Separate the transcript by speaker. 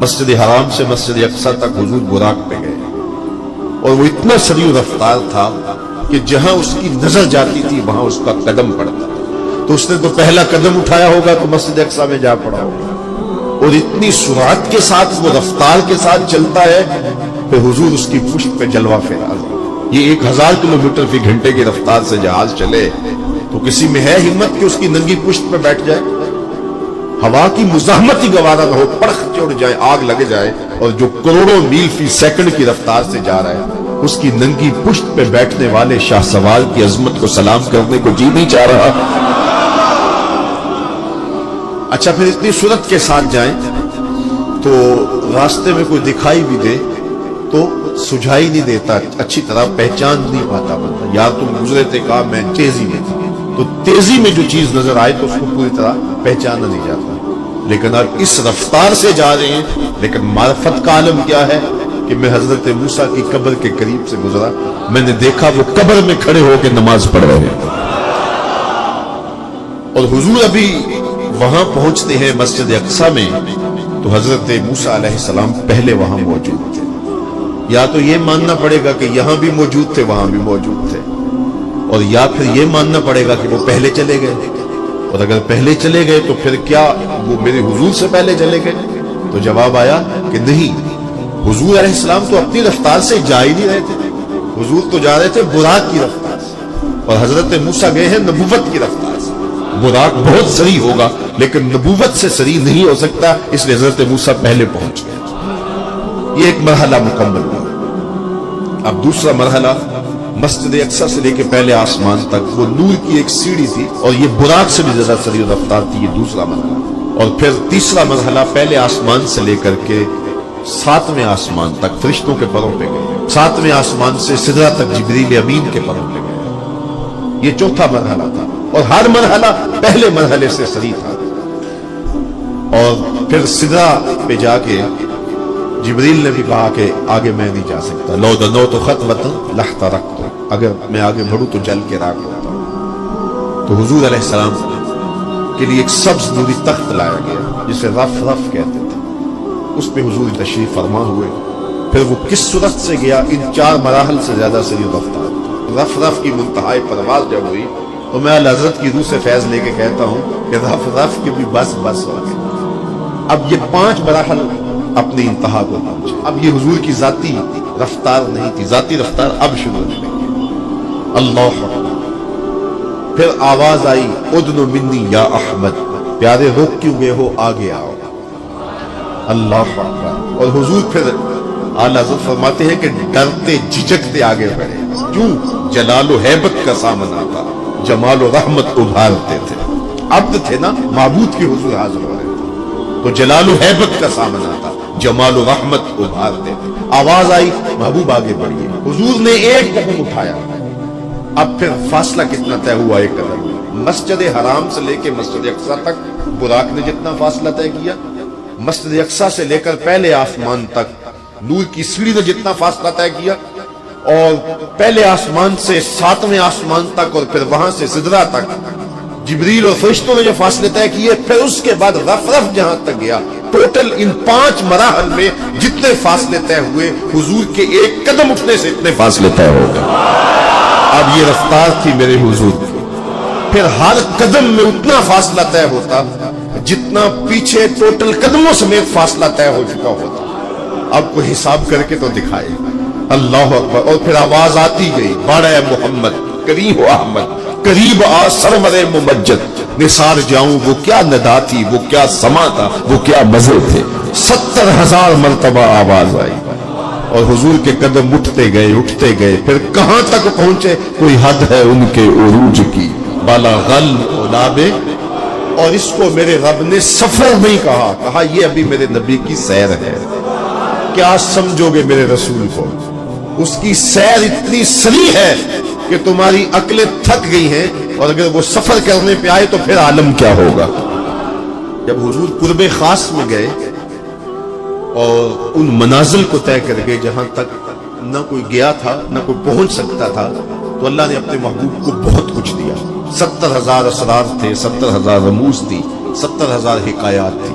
Speaker 1: مسجد حرام سے مسجد اقصی تک حضور براق پہ گئے اور وہ اتنا سریع رفتار تھا کہ جہاں اس کی نظر جاتی تھی وہاں اس کا قدم پڑتا تھا۔ تو اس نے تو پہلا قدم اٹھایا ہوگا تو مسجد اقصی میں جا پڑا ہوگا، اور اتنی سرعت کے ساتھ وہ رفتار کے ساتھ چلتا ہے کہ حضور اس کی پشت پہ جلوہ فراز۔ یہ 1000 کلومیٹر فی گھنٹے کی رفتار سے جہاز چلے تو کسی میں ہے ہمت کہ اس کی ننگی پشت پہ بیٹھ جائے؟ ہوا کی مزاحمت ہی گوارا نہ ہو، پڑخ چڑھ جائے، آگ لگ جائے، اور جو کروڑوں میل فی سیکنڈ کی رفتار سے جا رہا ہے اس کی ننگی پشت پہ بیٹھنے والے شاہ سوار کی عظمت کو سلام کرنے کو جی نہیں چاہ رہا۔ اچھا، پھر اتنی سرعت کے ساتھ جائیں تو راستے میں کوئی دکھائی بھی دے تو سجھائی نہیں دیتا، اچھی طرح پہچان نہیں پاتا بندہ۔ یار تم گزرے تھے، کہا میں تیزی میں تھی، تو تیزی میں جو چیز نظر آئے تو اس کو پوری طرح پہچانا نہیں جاتا۔ لیکن اب اس رفتار سے جا رہے ہیں، لیکن معرفت کا عالم کیا ہے کہ میں حضرت موسیٰ کی قبر کے قریب سے گزرا، میں نے دیکھا وہ قبر میں کھڑے ہو کے نماز پڑھ رہے ہیں، اور حضور ابھی وہاں پہنچتے ہیں مسجد اقصی میں تو حضرت موسیٰ علیہ السلام پہلے وہاں موجود تھے۔ یا تو یہ ماننا پڑے گا کہ یہاں بھی موجود تھے، وہاں بھی موجود تھے، اور یا پھر یہ ماننا پڑے گا کہ وہ پہلے چلے گئے، اور اگر پہلے چلے گئے تو پھر کیا وہ میرے حضور سے پہلے چلے گئے؟ تو جواب آیا کہ نہیں، حضور علیہ السلام تو اپنی رفتار سے جا ہی نہیں رہے تھے، حضور تو جا رہے تھے براق کی رفتار سے، اور حضرت موسیٰ گئے ہیں نبوت کی رفتار سے۔ براق بہت سریع ہوگا لیکن نبوت سے سریع نہیں ہو سکتا، اس لیے حضرت موسیٰ پہلے پہنچ گئے۔ یہ ایک مرحلہ مکمل ہوا۔ اب دوسرا مرحلہ مسجد اقصی سے لے کے پہلے آسمان تک وہ نور کی ایک سیڑھی تھی، اور یہ براق سے بھی زیادہ سریع رفتار تھی، یہ دوسرا مرحلہ۔ اور پھر تیسرا مرحلہ پہلے آسمان سے لے کر کے 7ویں آسمان تک فرشتوں کے پروں پہ گئے، 7ویں آسمان سے سدرہ تک جبریل امین کے پروں پہ گئے۔ یہ چوتھا مرحلہ تھا، اور ہر مرحلہ پہلے مرحلے سے سریع تھا۔ اور پھر سدرہ پہ جا کے جبریل نے بھی کہا کہ آگے میں نہیں جا سکتا، لو دنوت خطوۃ لاحترقت، اگر میں آگے بڑھوں تو جل کے راکھ ہوتا ہوں۔ تو حضور علیہ السلام کے لیے ایک سبز نوری تخت لایا گیا جسے رف رف کہتے تھے، اس پہ حضور تشریف فرما ہوئے۔ پھر وہ کس صورت سے گیا، ان 4 مراحل سے زیادہ سریع رفتار۔ رف رف کی منتہائی پرواز جب ہوئی تو میں حضرت کی روح سے فیض لے کے کہتا ہوں کہ رف رف کی بھی بس بس ہو گئی۔ اب یہ 5 مراحل اپنی انتہا کو پہنچے۔ اب یہ حضور کی ذاتی رفتار نہیں تھی، ذاتی رفتار اب شروع ہونے لگی۔ اللہ اکبر۔ پھر آواز آئی، ادن منی یا احمد، پیارے روک کیوں گئے ہو، آگے آؤ۔ اللہ اکبر۔ اور حضور پھر اعلیٰ حضرت فرماتے ہیں کہ ڈرتے جھجکتے آگے بڑھے، کیوں؟ جلال و ہیبت کا سامنا تھا، جمال و رحمت ابھارتے تھے، عبد تھے نا، معبود کے حضور حاضر ہو رہے تھے، تو جلال و ہیبت کا سامنا تھا، جمال و رحمت ابھارتے تھے۔ آواز آئی، محبوب آگے بڑھیے۔ حضور نے ایک قدم اٹھایا، اب پھر فاصلہ کتنا طے ہوا؟ ایک قدم۔ مسجد حرام سے لے کے مسجد اقصی تک براق نے جتنا فاصلہ طے کیا، مسجد اقصی سے لے کر پہلے آسمان تک نور کی سیڑھی نے جتنا فاصلہ طے کیا، اور پہلے آسمان سے 7ویں آسمان تک، اور پھر وہاں سے سدرہ تک جبریل اور فرشتوں نے جو فاصلے طے کیے، پھر اس کے بعد رف رف جہاں تک گیا، ٹوٹل ان 5 مراحل میں جتنے فاصلے طے ہوئے، حضور کے ایک قدم اٹھنے سے اتنے فاصلے طے ہو گئے۔ اب یہ رفتار تھی میرے حضور کی۔ پھر ہر قدم میں اتنا فاصلہ طے ہوتا جتنا پیچھے ٹوٹل قدموں سمیت فاصلہ طے ہو چکا ہوتا۔ اب کوئی حساب کر کے تو دکھائے۔ اللہ اکبر۔ اور پھر آواز آتی گئی، باڑہ محمد کریم و احمد، قریب آ سرور ممجد، نثار جاؤں وہ کیا ندا تھی، وہ کیا سما تھا، وہ کیا مزے تھے۔ 70,000 مرتبہ آواز آئی، اور حضور کے قدم اٹھتے گئے، پھر کہاں تک پہنچے؟ کوئی حد ہے ان کے عروج کی، بالا غل اولابے۔ اور اس کو میرے رب نے سفر نہیں کہا یہ ابھی میرے نبی کی سیر ہے۔ کیا سمجھو گے میرے رسول کو؟ اس کی سیر اتنی سریع ہے کہ تمہاری عقلیں تھک گئی ہیں، اور اگر وہ سفر کرنے پہ آئے تو پھر عالم کیا ہوگا۔ جب حضور قرب خاص میں گئے اور ان منازل کو طے کر گئے جہاں تک نہ کوئی گیا تھا نہ کوئی پہنچ سکتا تھا، تو اللہ نے اپنے محبوب کو بہت کچھ دیا۔ 70,000 اسرار تھے، 70,000 رموز تھی، 70,000 حکایات تھی۔